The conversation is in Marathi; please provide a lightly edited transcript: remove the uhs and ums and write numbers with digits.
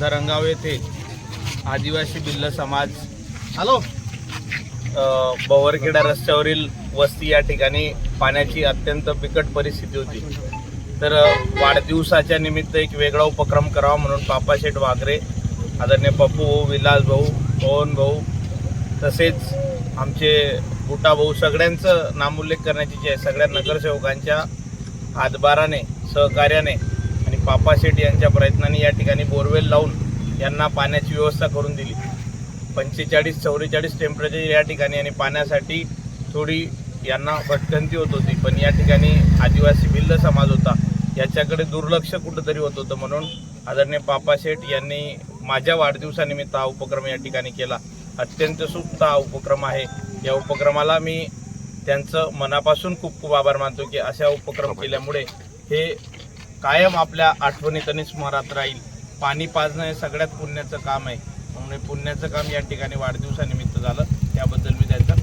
धरणगाव येथे आदिवासी भिल्ल समाज बवरखेडा रस्त्यावरील वस्ती या ठिकाणी पाण्याची अत्यंत बिकट परिस्थिती होती। तर वाढदिवसाच्या निमित्त एक वेगळा उपक्रम करावा म्हणून पापाशेठ वाघरे, आदरणीय पप्पू भाऊ, विलास भाऊ, पवन भाऊ तसेच आमचे बुटा भाऊ सगळ्यांचं नामोल्लेख करण्याची जी आहे, सगळ्या नगरसेवकांच्या हातभाराने, सहकार्याने आणि पापाशेठ यांच्या प्रयत्नाने या ठिकाणी बोरवेल लावून यांना पाण्याची व्यवस्था करून दिली। 45-44 टेम्परेचर या ठिकाणी आणि पाण्यासाठी थोडी यांना भटकंती होत होती, पण या ठिकाणी आदिवासी भिल्ल समाज होता, याच्याकडे दुर्लक्ष कुठंतरी होत होतं। म्हणून आदरणीय पापाशेठ यांनी माझ्या वाढदिवसानिमित्त हा उपक्रम या ठिकाणी केला। अत्यंत सुप्त हा उपक्रम आहे। या उपक्रमाला मी त्यांचं मनापासून खूप खूप आभार मानतो की अशा उपक्रम केल्यामुळे हे कायम आपल्या आठवणीत आणि स्मरणात राहील। पाणी पाजणं हे सगळ्यात पुण्याचं काम आहे, म्हणून पुण्याचं काम या ठिकाणी वाढदिवसानिमित्त झालं, त्याबद्दल मी त्यांचा